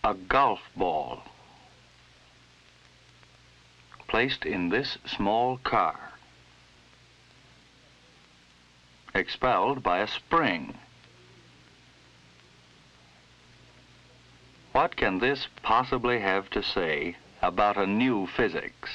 a golf ball placed in this small car, expelled by a spring. What can this possibly have to say about a new physics?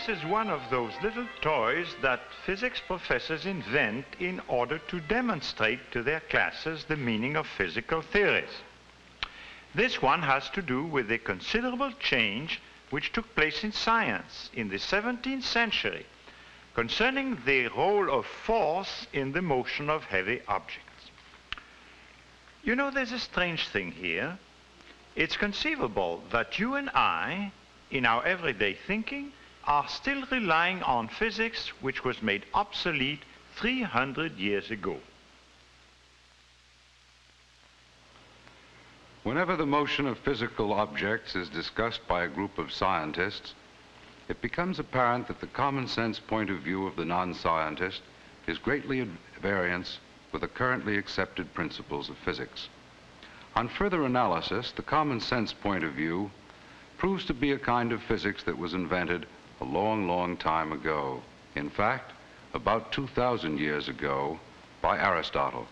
This is one of those little toys that physics professors invent in order to demonstrate to their classes the meaning of physical theories. This one has to do with a considerable change which took place in science in the 17th century concerning the role of force in the motion of heavy objects. You know, there's a strange thing here. It's conceivable that you and I, in our everyday thinking, are still relying on physics which was made obsolete 300 years ago. Whenever the motion of physical objects is discussed by a group of scientists, it becomes apparent that the common sense point of view of the non-scientist is greatly at variance with the currently accepted principles of physics. On further analysis, the common sense point of view proves to be a kind of physics that was invented a long, long time ago. In fact, about 2,000 years ago by Aristotle.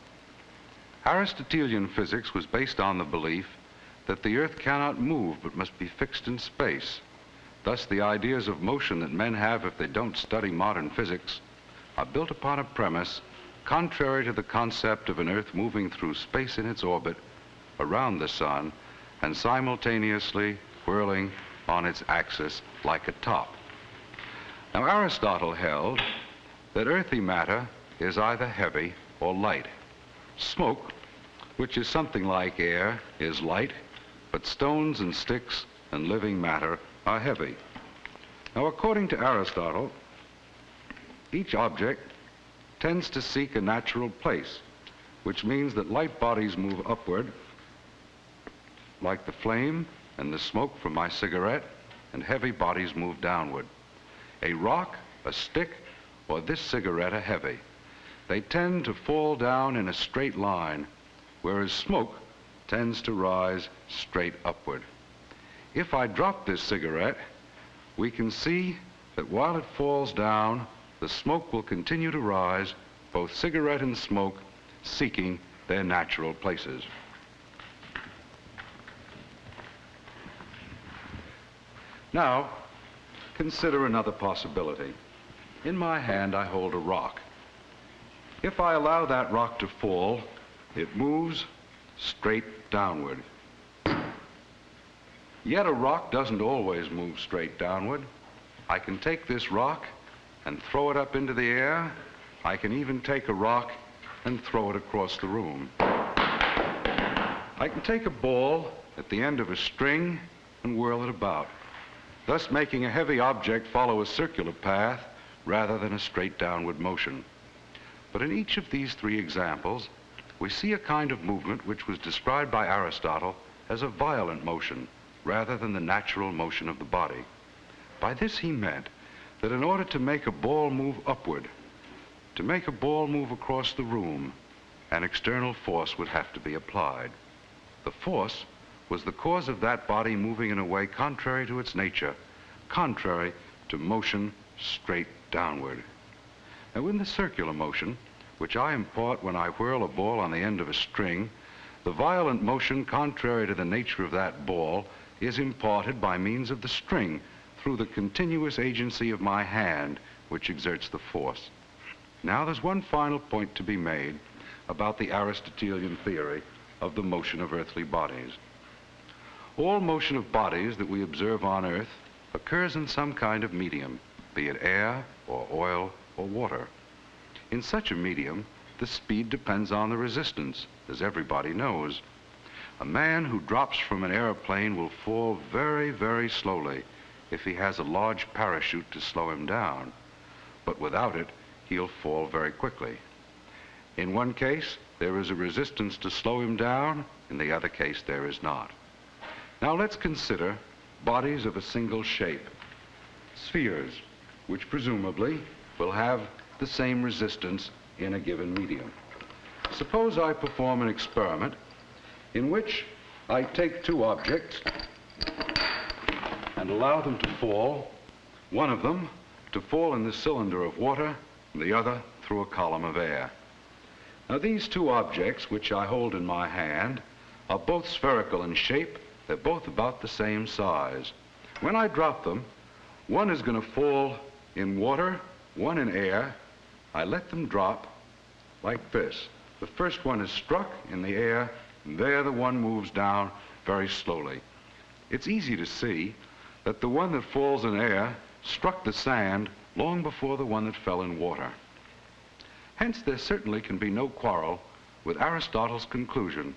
Aristotelian physics was based on the belief that the earth cannot move but must be fixed in space. Thus, the ideas of motion that men have if they don't study modern physics are built upon a premise contrary to the concept of an earth moving through space in its orbit around the sun and simultaneously whirling on its axis like a top. Now, Aristotle held that earthy matter is either heavy or light. Smoke, which is something like air, is light, but stones and sticks and living matter are heavy. Now, according to Aristotle, each object tends to seek a natural place, which means that light bodies move upward, like the flame and the smoke from my cigarette, and heavy bodies move downward. A rock, a stick, or this cigarette are heavy. They tend to fall down in a straight line, whereas smoke tends to rise straight upward. If I drop this cigarette, we can see that while it falls down, the smoke will continue to rise, both cigarette and smoke seeking their natural places. Now, consider another possibility. In my hand, I hold a rock. If I allow that rock to fall, it moves straight downward. Yet a rock doesn't always move straight downward. I can take this rock and throw it up into the air. I can even take a rock and throw it across the room. I can take a ball at the end of a string and whirl it about, thus making a heavy object follow a circular path rather than a straight downward motion. But in each of these three examples, we see a kind of movement which was described by Aristotle as a violent motion rather than the natural motion of the body. By this he meant that in order to make a ball move upward, to make a ball move across the room, an external force would have to be applied. The force was the cause of that body moving in a way contrary to its nature, contrary to motion straight downward. Now, in the circular motion, which I impart when I whirl a ball on the end of a string, the violent motion contrary to the nature of that ball is imparted by means of the string through the continuous agency of my hand, which exerts the force. Now, there's one final point to be made about the Aristotelian theory of the motion of earthly bodies. All motion of bodies that we observe on Earth occurs in some kind of medium, be it air or oil or water. In such a medium, the speed depends on the resistance, as everybody knows. A man who drops from an airplane will fall very, very slowly if he has a large parachute to slow him down, but without it, he'll fall very quickly. In one case, there is a resistance to slow him down. In the other case, there is not. Now let's consider bodies of a single shape, spheres, which presumably will have the same resistance in a given medium. Suppose I perform an experiment in which I take two objects and allow them to fall, one of them to fall in the cylinder of water, and the other through a column of air. Now these two objects, which I hold in my hand, are both spherical in shape. They're both about the same size. When I drop them, one is going to fall in water, one in air. I let them drop like this. The first one is struck in the air, and there the one moves down very slowly. It's easy to see that the one that falls in air struck the sand long before the one that fell in water. Hence, there certainly can be no quarrel with Aristotle's conclusion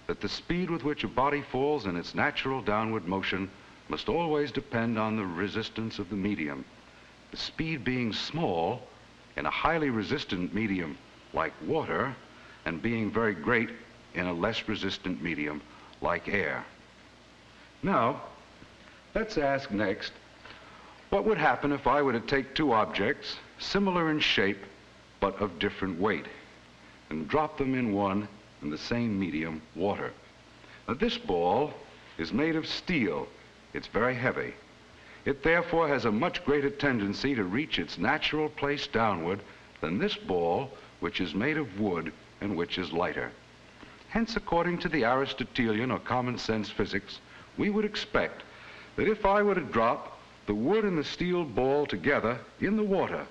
that the speed with which a body falls in its natural downward motion must always depend on the resistance of the medium. The speed being small in a highly resistant medium like water, and being very great in a less resistant medium like air. Now, let's ask next, what would happen if I were to take two objects similar in shape but of different weight and drop them in one in the same medium, water? Now, this ball is made of steel. It's very heavy. It therefore has a much greater tendency to reach its natural place downward than this ball, which is made of wood and which is lighter. Hence, according to the Aristotelian or common sense physics, we would expect that if I were to drop the wood and the steel ball together in the water,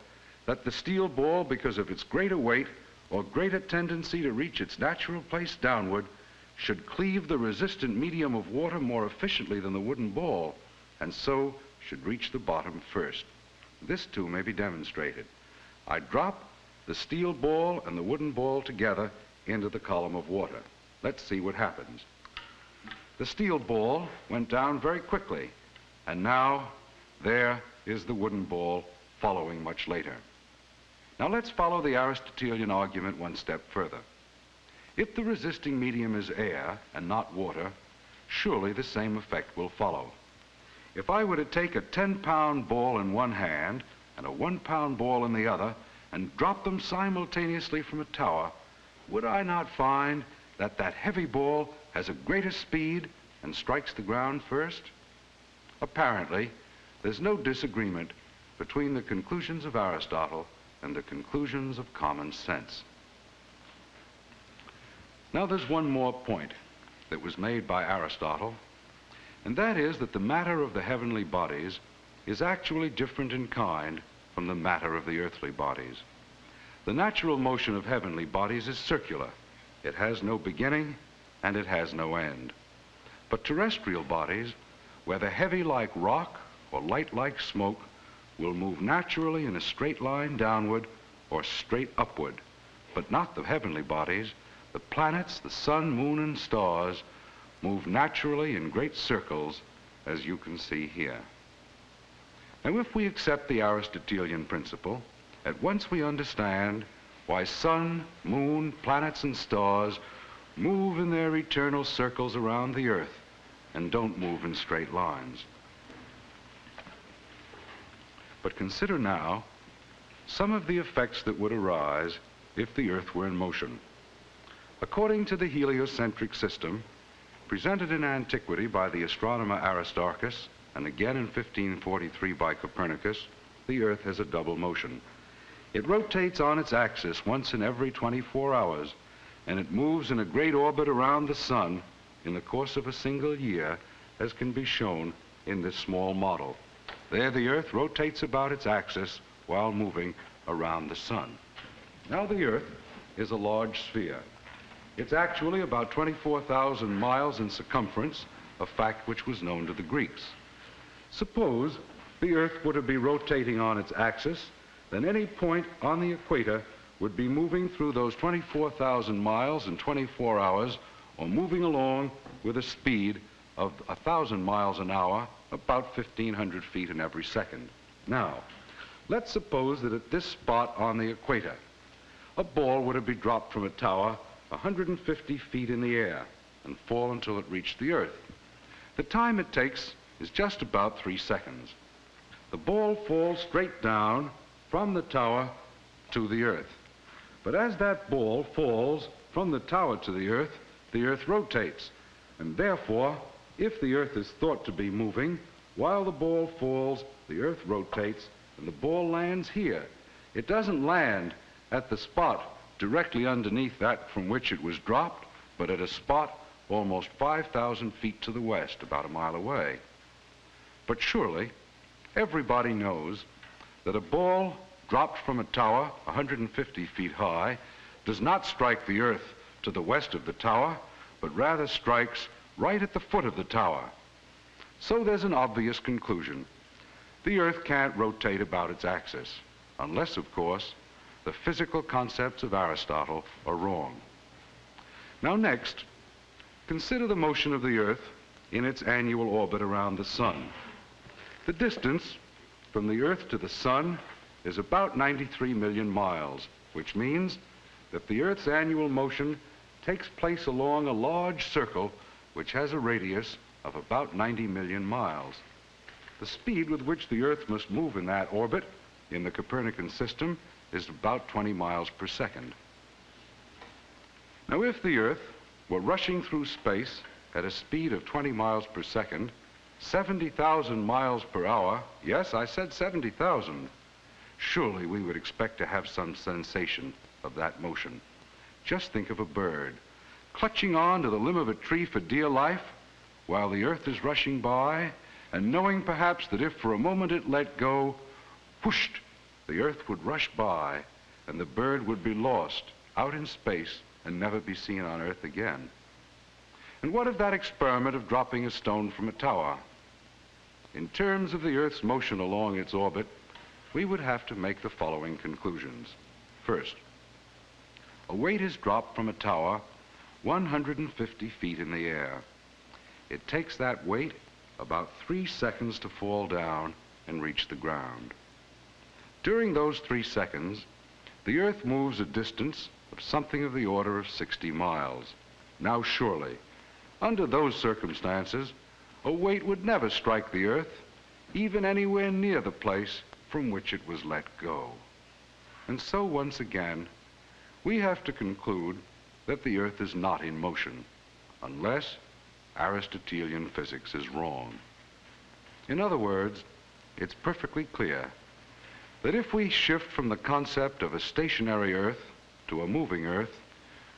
that the steel ball, because of its greater weight or greater tendency to reach its natural place downward, should cleave the resistant medium of water more efficiently than the wooden ball, and so should reach the bottom first. This too may be demonstrated. I drop the steel ball and the wooden ball together into the column of water. Let's see what happens. The steel ball went down very quickly, and now there is the wooden ball following much later. Now let's follow the Aristotelian argument one step further. If the resisting medium is air and not water, surely the same effect will follow. If I were to take a 10-pound ball in one hand and a 1-pound ball in the other and drop them simultaneously from a tower, would I not find that that heavy ball has a greater speed and strikes the ground first? Apparently, there's no disagreement between the conclusions of Aristotle and the conclusions of common sense. Now there's one more point that was made by Aristotle, and that is that the matter of the heavenly bodies is actually different in kind from the matter of the earthly bodies. The natural motion of heavenly bodies is circular. It has no beginning and it has no end. But terrestrial bodies, whether heavy like rock or light like smoke, will move naturally in a straight line downward or straight upward, but not the heavenly bodies. The planets, the sun, moon, and stars move naturally in great circles, as you can see here. Now, if we accept the Aristotelian principle, at once we understand why sun, moon, planets, and stars move in their eternal circles around the earth and don't move in straight lines. But consider now some of the effects that would arise if the earth were in motion. According to the heliocentric system, presented in antiquity by the astronomer Aristarchus, and again in 1543 by Copernicus, the earth has a double motion. It rotates on its axis once in every 24 hours, and it moves in a great orbit around the sun in the course of a single year, as can be shown in this small model. There the earth rotates about its axis while moving around the sun. Now the earth is a large sphere. It's actually about 24,000 miles in circumference, a fact which was known to the Greeks. Suppose the earth were to be rotating on its axis, then any point on the equator would be moving through those 24,000 miles in 24 hours or moving along with a speed of 1,000 miles an hour, about 1,500 feet in every second. Now, let's suppose that at this spot on the equator, a ball were to be dropped from a tower 150 feet in the air and fall until it reached the earth. The time it takes is just about 3 seconds. The ball falls straight down from the tower to the earth. But as that ball falls from the tower to the earth rotates. And therefore, if the earth is thought to be moving, while the ball falls, the earth rotates and the ball lands here. It doesn't land at the spot directly underneath that from which it was dropped, but at a spot almost 5,000 feet to the west, about a mile away. But surely, everybody knows that a ball dropped from a tower 150 feet high does not strike the earth to the west of the tower, but rather strikes right at the foot of the tower. So there's an obvious conclusion. The earth can't rotate about its axis, unless, of course, the physical concepts of Aristotle are wrong. Now next, consider the motion of the earth in its annual orbit around the sun. The distance from the earth to the sun is about 93 million miles, which means that the earth's annual motion takes place along a large circle which has a radius of about 90 million miles. The speed with which the earth must move in that orbit in the Copernican system is about 20 miles per second. Now, if the earth were rushing through space at a speed of 20 miles per second, 70,000 miles per hour, yes, I said 70,000, surely we would expect to have some sensation of that motion. Just think of a bird clutching on to the limb of a tree for dear life while the earth is rushing by, and knowing perhaps that if for a moment it let go, whooshed, the earth would rush by and the bird would be lost out in space and never be seen on earth again. And what of that experiment of dropping a stone from a tower? In terms of the earth's motion along its orbit, we would have to make the following conclusions. First, a weight is dropped from a tower 150 feet in the air. It takes that weight about 3 seconds to fall down and reach the ground. During those 3 seconds, the earth moves a distance of something of the order of 60 miles. Now surely, under those circumstances, a weight would never strike the earth, even anywhere near the place from which it was let go. And so once again, we have to conclude that the earth is not in motion, unless Aristotelian physics is wrong. In other words, it's perfectly clear that if we shift from the concept of a stationary earth to a moving earth,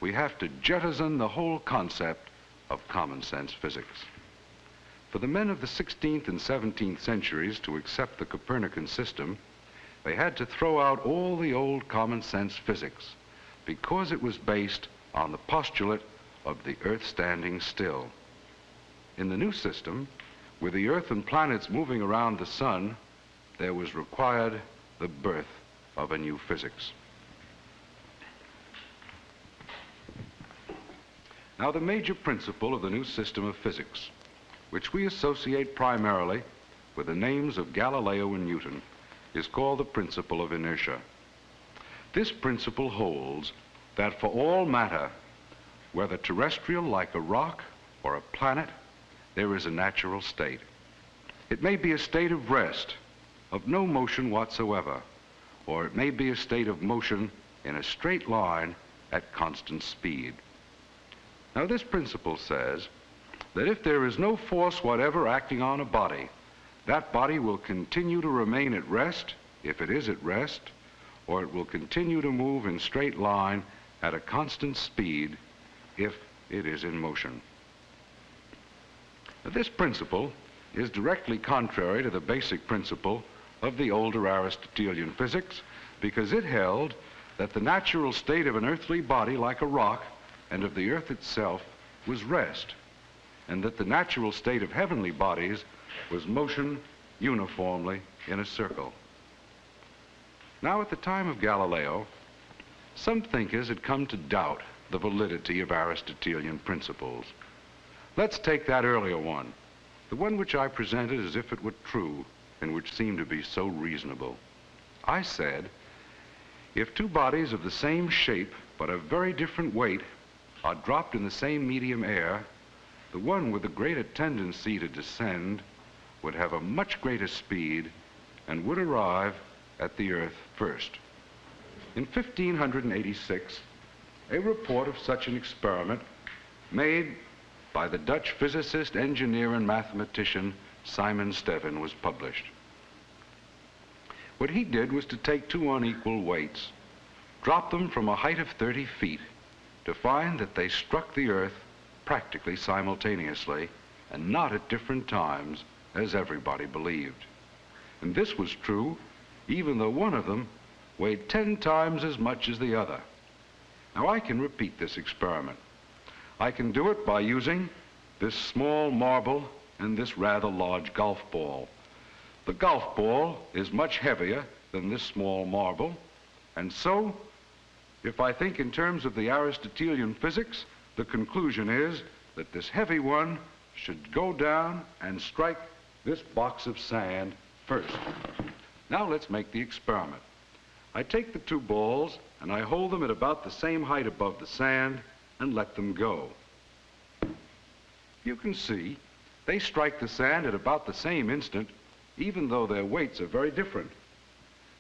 we have to jettison the whole concept of common sense physics. For the men of the 16th and 17th centuries to accept the Copernican system, they had to throw out all the old common sense physics because it was based on the postulate of the earth standing still. In the new system, with the earth and planets moving around the sun, there was required the birth of a new physics. Now, the major principle of the new system of physics, which we associate primarily with the names of Galileo and Newton, is called the principle of inertia. This principle holds that for all matter, whether terrestrial like a rock or a planet, there is a natural state. It may be a state of rest, of no motion whatsoever, or it may be a state of motion in a straight line at constant speed. Now, this principle says that if there is no force whatever acting on a body, that body will continue to remain at rest, if it is at rest, or it will continue to move in straight line at a constant speed if it is in motion. Now, this principle is directly contrary to the basic principle of the older Aristotelian physics, because it held that the natural state of an earthly body like a rock and of the earth itself was rest, and that the natural state of heavenly bodies was motion uniformly in a circle. Now, at the time of Galileo, some thinkers had come to doubt the validity of Aristotelian principles. Let's take that earlier one, the one which I presented as if it were true and which seemed to be so reasonable. I said, if two bodies of the same shape but of very different weight are dropped in the same medium air, the one with the greater tendency to descend would have a much greater speed and would arrive at the Earth first. In 1586, a report of such an experiment made by the Dutch physicist, engineer, and mathematician Simon Stevin was published. What he did was to take two unequal weights, drop them from a height of 30 feet, to find that they struck the Earth practically simultaneously and not at different times as everybody believed. And this was true even though one of them weighed 10 times as much as the other. Now I can repeat this experiment. I can do it by using this small marble and this rather large golf ball. The golf ball is much heavier than this small marble, and so if I think in terms of the Aristotelian physics, the conclusion is that this heavy one should go down and strike this box of sand first. Now let's make the experiment. I take the two balls and I hold them at about the same height above the sand and let them go. You can see they strike the sand at about the same instant, even though their weights are very different.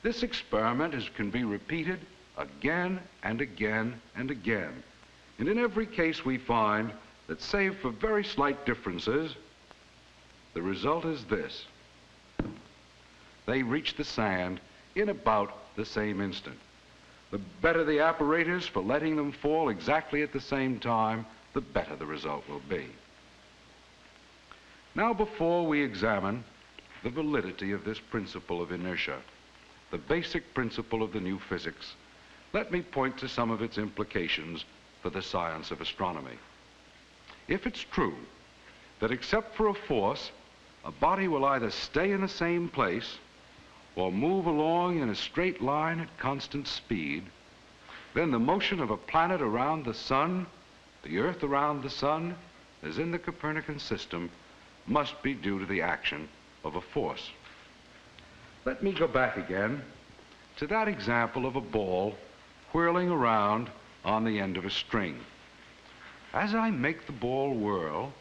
This experiment can be repeated again and again and again. And in every case we find that, save for very slight differences, the result is this. They reach the sand in about the same instant. The better the apparatus for letting them fall exactly at the same time, the better the result will be. Now, before we examine the validity of this principle of inertia, the basic principle of the new physics, let me point to some of its implications for the science of astronomy. If it's true that except for a force, a body will either stay in the same place or move along in a straight line at constant speed, then the motion of a planet around the sun, the Earth around the sun, as in the Copernican system, must be due to the action of a force. Let me go back again to that example of a ball whirling around on the end of a string. As I make the ball whirl,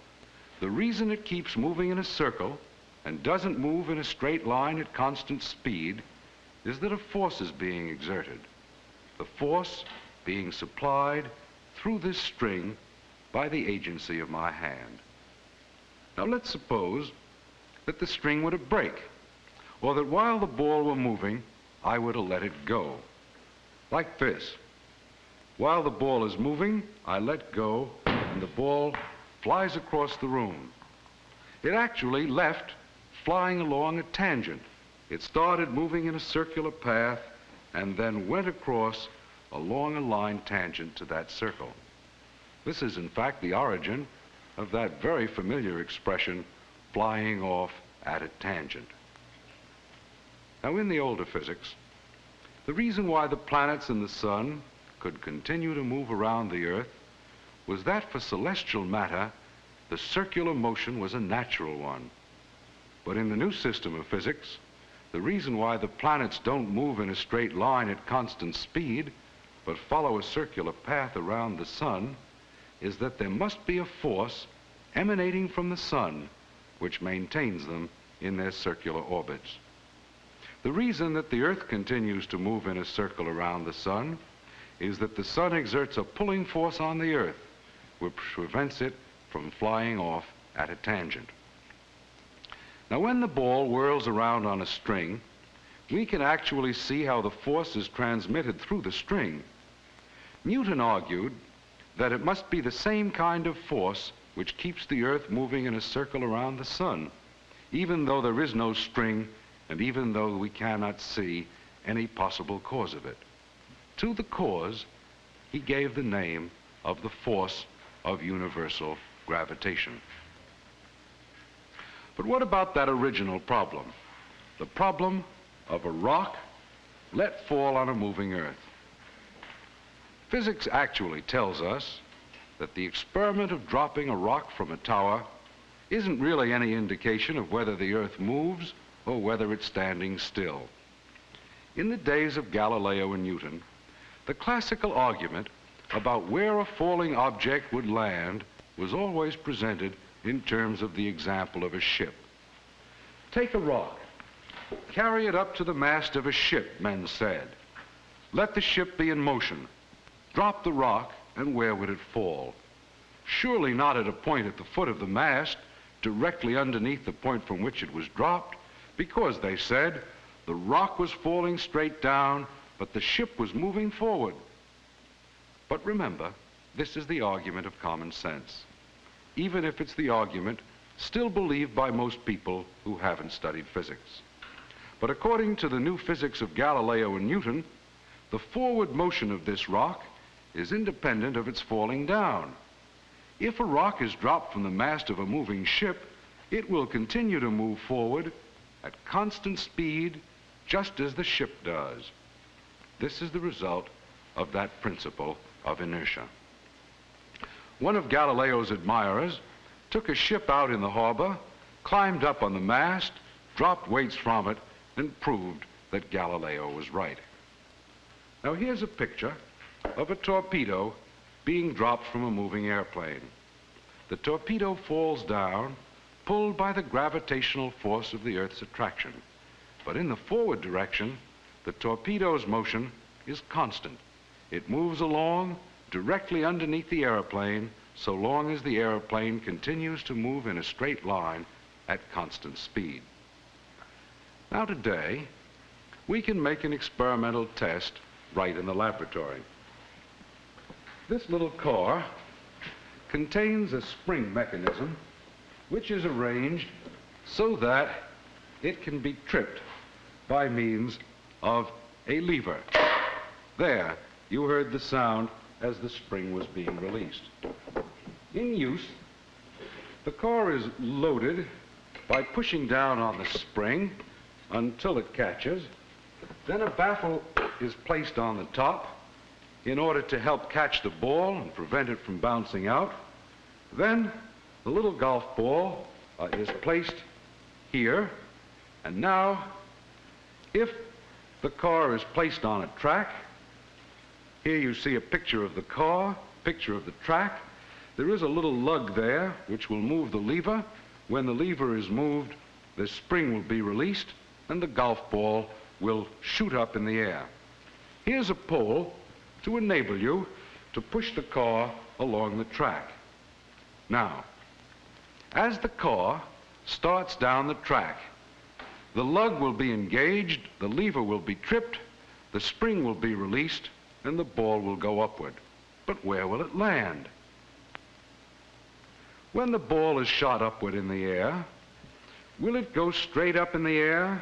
the reason it keeps moving in a circle and doesn't move in a straight line at constant speed is that a force is being exerted. The force being supplied through this string by the agency of my hand. Now let's suppose that the string were to break, or that while the ball were moving, I were to let it go. Like this. While the ball is moving, I let go, and the ball flies across the room. It actually left flying along a tangent. It started moving in a circular path and then went across along a line tangent to that circle. This is, in fact, the origin of that very familiar expression, flying off at a tangent. Now, in the older physics, the reason why the planets and the sun could continue to move around the Earth was that for celestial matter, the circular motion was a natural one. But in the new system of physics, the reason why the planets don't move in a straight line at constant speed, but follow a circular path around the sun, is that there must be a force emanating from the sun which maintains them in their circular orbits. The reason that the Earth continues to move in a circle around the sun is that the sun exerts a pulling force on the Earth which prevents it from flying off at a tangent. Now, when the ball whirls around on a string, we can actually see how the force is transmitted through the string. Newton argued that it must be the same kind of force which keeps the Earth moving in a circle around the sun, even though there is no string and even though we cannot see any possible cause of it. To the cause, he gave the name of the force of universal gravitation. But what about that original problem? The problem of a rock let fall on a moving Earth. Physics actually tells us that the experiment of dropping a rock from a tower isn't really any indication of whether the Earth moves or whether it's standing still. In the days of Galileo and Newton, the classical argument about where a falling object would land was always presented in terms of the example of a ship. Take a rock, carry it up to the mast of a ship, men said. Let the ship be in motion. Drop the rock, and where would it fall? Surely not at a point at the foot of the mast, directly underneath the point from which it was dropped, because, they said, the rock was falling straight down, but the ship was moving forward. But remember, this is the argument of common sense, even if it's the argument still believed by most people who haven't studied physics. But according to the new physics of Galileo and Newton, the forward motion of this rock is independent of its falling down. If a rock is dropped from the mast of a moving ship, it will continue to move forward at constant speed, just as the ship does. This is the result of that principle of inertia. One of Galileo's admirers took a ship out in the harbor, climbed up on the mast, dropped weights from it, and proved that Galileo was right. Now here's a picture of a torpedo being dropped from a moving airplane. The torpedo falls down, pulled by the gravitational force of the Earth's attraction. But in the forward direction, the torpedo's motion is constant. It moves along directly underneath the airplane so long as the airplane continues to move in a straight line at constant speed. Now today, we can make an experimental test right in the laboratory. This little car contains a spring mechanism which is arranged so that it can be tripped by means of a lever. There, you heard the sound as the spring was being released. In use, the car is loaded by pushing down on the spring until it catches. Then a baffle is placed on the top in order to help catch the ball and prevent it from bouncing out. Then the little golf ball is placed here. And now, if the car is placed on a track, here you see a picture of the car, picture of the track. There is a little lug there which will move the lever. When the lever is moved, the spring will be released and the golf ball will shoot up in the air. Here's a pole to enable you to push the car along the track. Now, as the car starts down the track, the lug will be engaged, the lever will be tripped, the spring will be released, and the ball will go upward. But where will it land? When the ball is shot upward in the air, will it go straight up in the air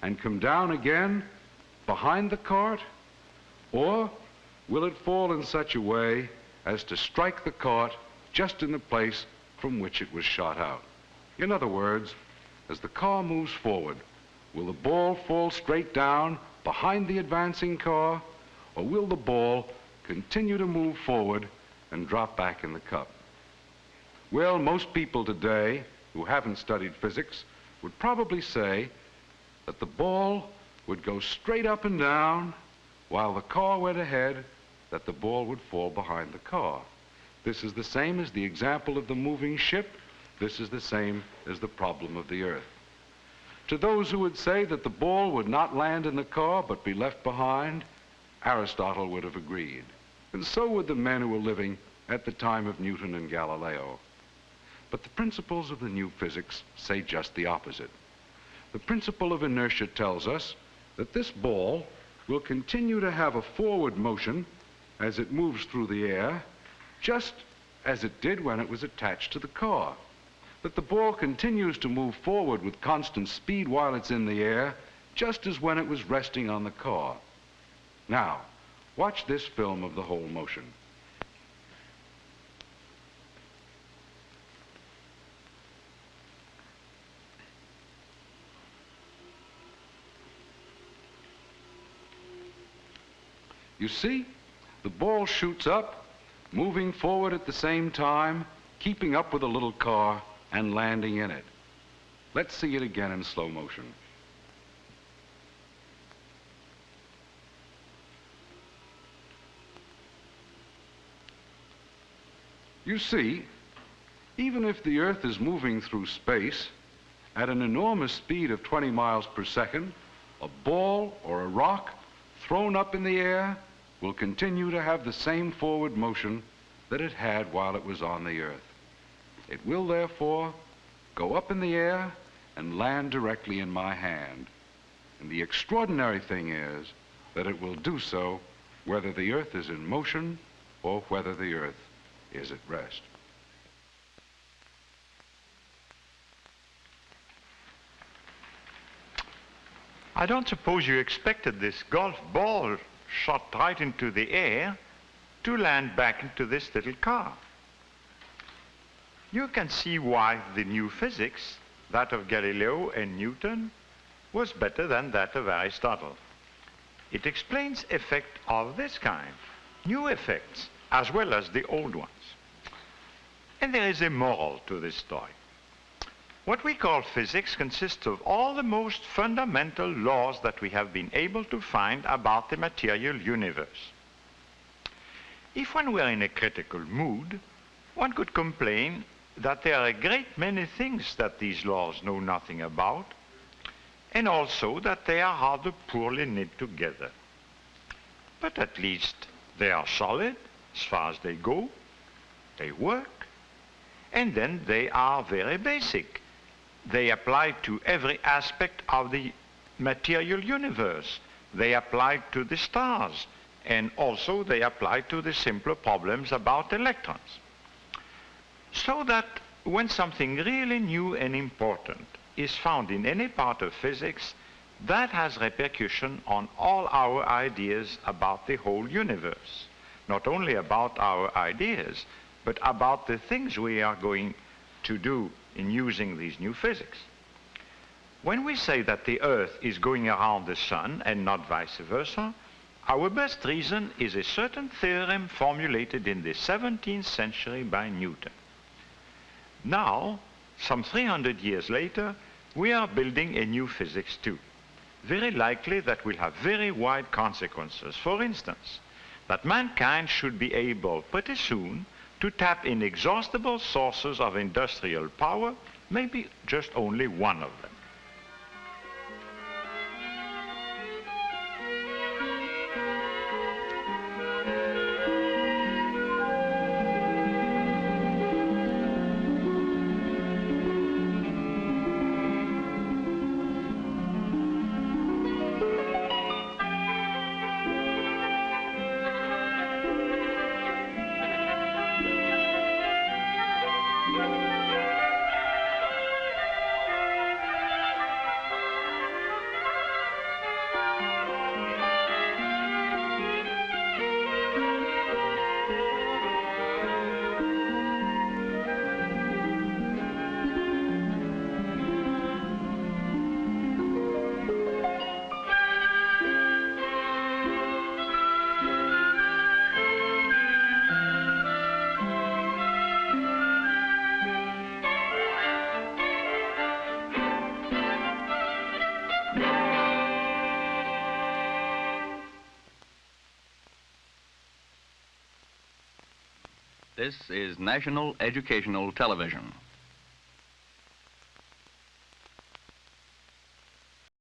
and come down again behind the cart? Or will it fall in such a way as to strike the cart just in the place from which it was shot out? In other words, as the car moves forward, will the ball fall straight down behind the advancing car, or will the ball continue to move forward and drop back in the cup? Well, most people today who haven't studied physics would probably say that the ball would go straight up and down while the car went ahead, that the ball would fall behind the car. This is the same as the example of the moving ship. This is the same as the problem of the Earth. To those who would say that the ball would not land in the car but be left behind, Aristotle would have agreed. And so would the men who were living at the time of Newton and Galileo. But the principles of the new physics say just the opposite. The principle of inertia tells us that this ball will continue to have a forward motion as it moves through the air, just as it did when it was attached to the car. That the ball continues to move forward with constant speed while it's in the air, just as when it was resting on the car. Now, watch this film of the whole motion. You see, The ball shoots up, moving forward at the same time, keeping up with a little car and landing in it. Let's see it again in slow motion. You see, even if the Earth is moving through space at an enormous speed of 20 miles per second, a ball or a rock thrown up in the air will continue to have the same forward motion that it had while it was on the Earth. It will therefore go up in the air and land directly in my hand. And the extraordinary thing is that it will do so whether the Earth is in motion or whether the Earth is at rest. I don't suppose you expected this golf ball shot right into the air to land back into this little car. You can see why the new physics, that of Galileo and Newton, was better than that of Aristotle. It explains effects of this kind, new effects, as well as the old ones. And there is a moral to this story. What we call physics consists of all the most fundamental laws that we have been able to find about the material universe. If one were in a critical mood, one could complain that there are a great many things that these laws know nothing about, and also that they are rather poorly knit together. But at least they are solid as far as they go, they work, and then they are very basic. They apply to every aspect of the material universe. They apply to the stars, and also they apply to the simpler problems about electrons. So that when something really new and important is found in any part of physics, that has repercussion on all our ideas about the whole universe. Not only about our ideas, but about the things we are going to do in using these new physics. When we say that the Earth is going around the Sun and not vice versa, our best reason is a certain theorem formulated in the 17th century by Newton. Now, some 300 years later, we are building a new physics too. Very likely that will have very wide consequences. For instance, that mankind should be able pretty soon to tap inexhaustible sources of industrial power, maybe just only one of them. This is National Educational Television.